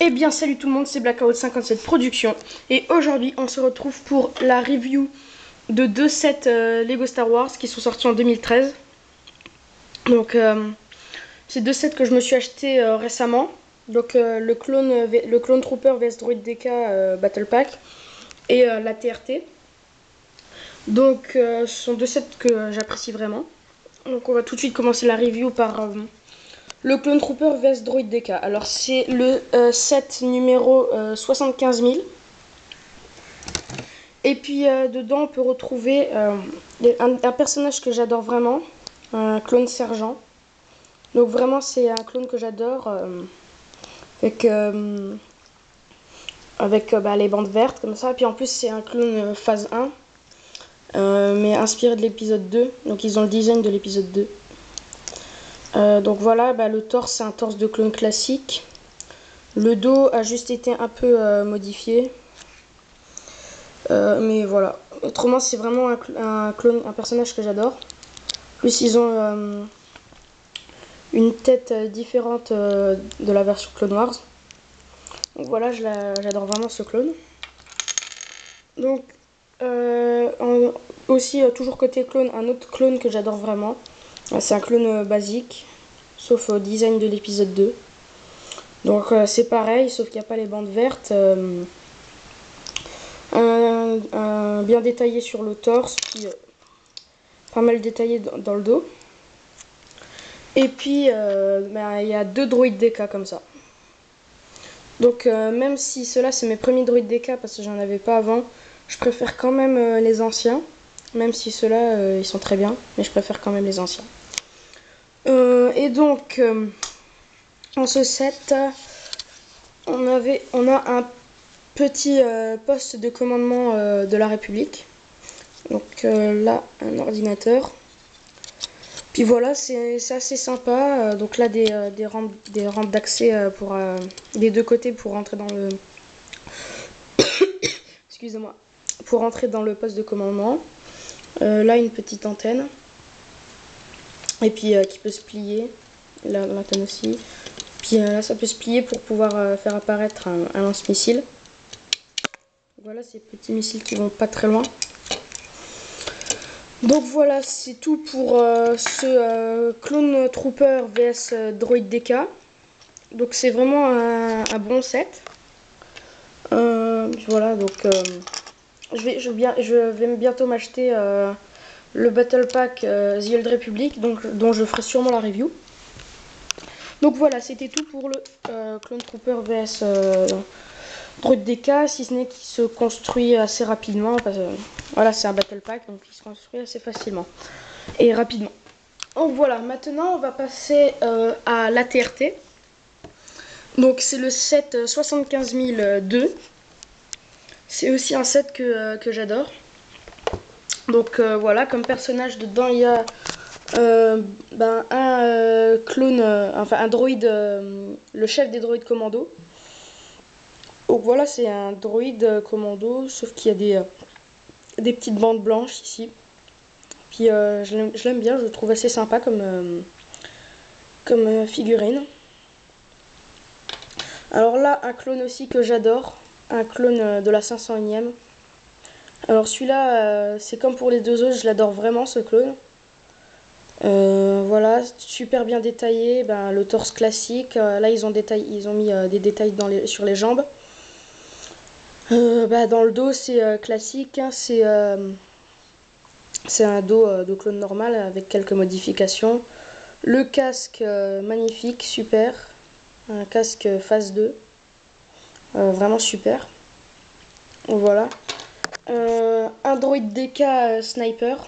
Eh bien salut tout le monde, c'est Blackout57 Productions et aujourd'hui on se retrouve pour la review de deux sets Lego Star Wars qui sont sortis en 2013. Donc c'est deux sets que je me suis acheté récemment. Donc le clone Trooper vs Droid DK Battle Pack et la TRT. Donc ce sont deux sets que j'apprécie vraiment. Donc on va tout de suite commencer la review par le Clone Trooper vs Droid DK. Alors c'est le set numéro 75 000. Et puis dedans on peut retrouver un personnage que j'adore vraiment, un clone sergent. Donc vraiment c'est un clone que j'adore avec les bandes vertes comme ça. Et puis en plus c'est un clone phase 1 mais inspiré de l'épisode 2. Donc ils ont le design de l'épisode 2. Donc voilà, le torse c'est un torse de clone classique. Le dos a juste été un peu modifié. Mais voilà. Autrement c'est vraiment un personnage que j'adore. Plus ils ont une tête différente de la version Clone Wars. Donc voilà, j'adore vraiment ce clone. Donc aussi toujours côté clone, un autre clone que j'adore vraiment. C'est un clone basique, sauf au design de l'épisode 2. Donc c'est pareil, sauf qu'il n'y a pas les bandes vertes. Bien détaillé sur le torse, puis pas mal détaillé dans le dos. Et puis il y a deux droïdes DK comme ça. Donc même si ceux-là c'est mes premiers droïdes DK parce que j'en avais pas avant, je préfère quand même les anciens. Même si ceux-là ils sont très bien, mais je préfère quand même les anciens. Et donc en ce set, on a un petit poste de commandement de la République. Donc là, un ordinateur. Puis voilà, c'est assez sympa. Donc là, des rampes d'accès pour des deux côtés pour rentrer dans le... Excusez-moi. Pour rentrer dans le poste de commandement. Là, une petite antenne. Et puis qui peut se plier. Là, l'antenne aussi. Puis là, ça peut se plier pour pouvoir faire apparaître un lance-missile. Voilà, ces petits missiles qui vont pas très loin. Donc voilà, c'est tout pour ce Clone Trooper vs Droid DK. Donc c'est vraiment un bon set. Voilà, donc je vais bientôt m'acheter le Battle Pack The Old Republic, dont je ferai sûrement la review. Donc voilà, c'était tout pour le Clone Trooper vs Droid DK, si ce n'est qu'il se construit assez rapidement, parce que voilà, c'est un Battle Pack, donc il se construit assez facilement et rapidement. Donc voilà, maintenant on va passer à la TRT. Donc c'est le set 75 002. C'est aussi un set que j'adore. Donc voilà, comme personnage dedans il y a un clone, enfin un droïde, le chef des droïdes commando. Donc voilà, c'est un droïde commando, sauf qu'il y a des petites bandes blanches ici. Puis je l'aime bien, je le trouve assez sympa comme figurine. Alors là, un clone aussi que j'adore, un clone de la 501e. Alors celui-là, c'est comme pour les deux autres, je l'adore vraiment ce clone. Voilà, super bien détaillé, le torse classique. Là ils ont mis des détails sur les jambes. Dans le dos c'est classique, hein, c'est un dos de clone normal avec quelques modifications. Le casque magnifique, super, un casque phase 2, vraiment super. Voilà, un droïde DK sniper,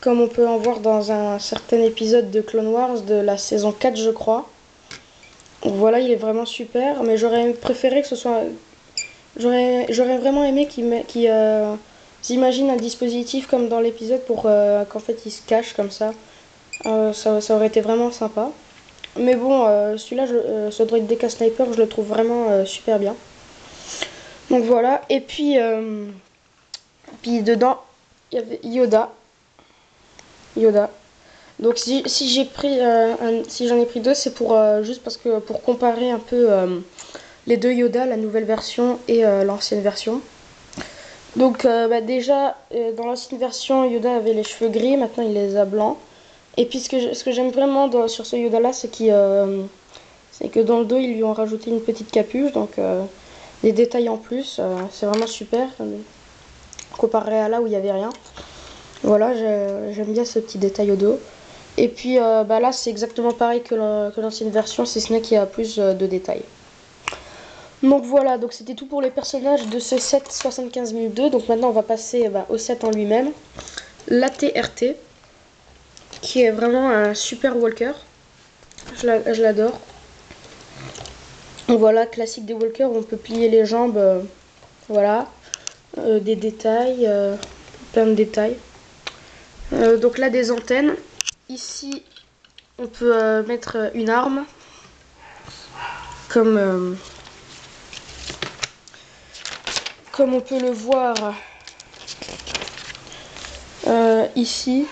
comme on peut en voir dans un certain épisode de Clone Wars de la saison 4 je crois. Voilà, il est vraiment super, mais j'aurais préféré que ce soit... J'aurais vraiment aimé qu'ils imaginent un dispositif comme dans l'épisode pour qu'en fait il se cache comme ça. Ça aurait été vraiment sympa. Mais bon, celui-là, ce droid DK Sniper, je le trouve vraiment super bien. Donc voilà, et puis dedans, il y avait Yoda. Donc si j'en ai pris deux, c'est pour juste parce que pour comparer un peu les deux Yoda, la nouvelle version et l'ancienne version. Donc déjà, dans l'ancienne version, Yoda avait les cheveux gris, maintenant il les a blancs. Et puis ce que j'aime vraiment sur ce Yoda là, c'est que dans le dos, ils lui ont rajouté une petite capuche, donc des détails en plus, c'est vraiment super, comparé à là où il n'y avait rien. Voilà, j'aime bien ce petit détail au dos. Et puis là, c'est exactement pareil que l'ancienne version, si ce n'est qu'il y a plus de détails. Donc voilà, donc c'était tout pour les personnages de ce set 75 2. Donc maintenant, on va passer au set en lui-même. L'AT-RT, qui est vraiment un super walker. Je l'adore. Donc voilà, classique des walkers, on peut plier les jambes, voilà. Des détails, plein de détails. Donc là, des antennes. Ici, on peut mettre une arme, comme on peut le voir ici,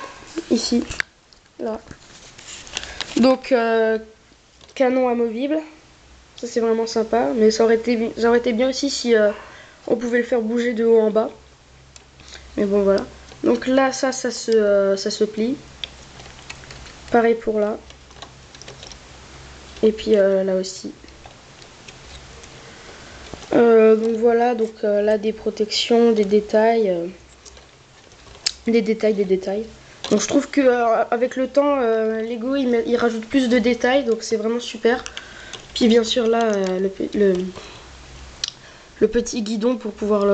là. Donc, canon amovible, ça c'est vraiment sympa, mais ça aurait été bien aussi si on pouvait le faire bouger de haut en bas. Mais bon, voilà. Donc là, ça se plie. Pareil pour là. Et puis là aussi. Donc voilà, donc là des protections, des détails. Des détails. Donc je trouve que avec le temps, Lego il rajoute plus de détails, donc c'est vraiment super. Puis bien sûr là, le petit guidon pour pouvoir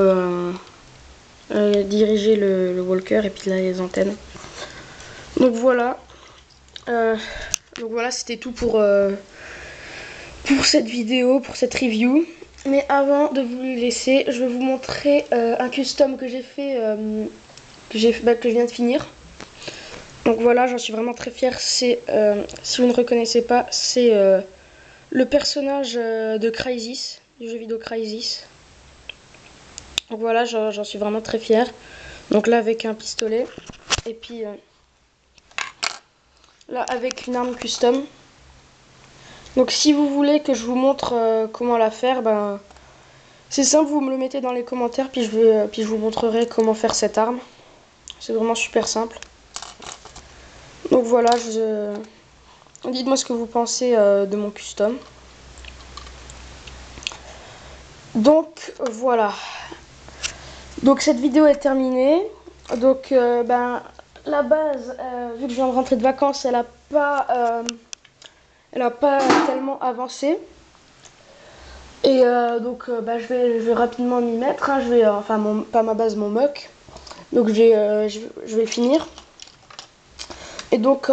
diriger le walker, et puis là les antennes. Donc voilà. C'était tout pour cette vidéo, pour cette review. Mais avant de vous laisser, je vais vous montrer un custom que j'ai fait, que je viens de finir. Donc voilà, j'en suis vraiment très fière. C'est, si vous ne reconnaissez pas, c'est le personnage de Crysis, du jeu vidéo Crysis. Donc voilà, j'en suis vraiment très fière. Donc là avec un pistolet, et puis là avec une arme custom. Donc si vous voulez que je vous montre comment la faire, c'est simple, vous me le mettez dans les commentaires, puis je vous montrerai comment faire cette arme. C'est vraiment super simple. Donc voilà, dites-moi ce que vous pensez de mon custom. Donc voilà. Donc cette vidéo est terminée. Donc la base, vu que je viens de rentrer de vacances, elle a pas tellement avancé. Et je vais rapidement m'y mettre. Hein. Pas ma base, mon mock. Donc je vais finir. Et donc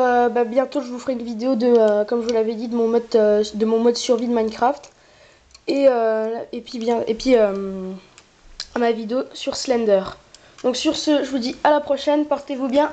bientôt je vous ferai une vidéo de, comme je vous l'avais dit, de mon mode survie de Minecraft. Et puis ma vidéo sur Slender. Donc sur ce, je vous dis à la prochaine, portez-vous bien.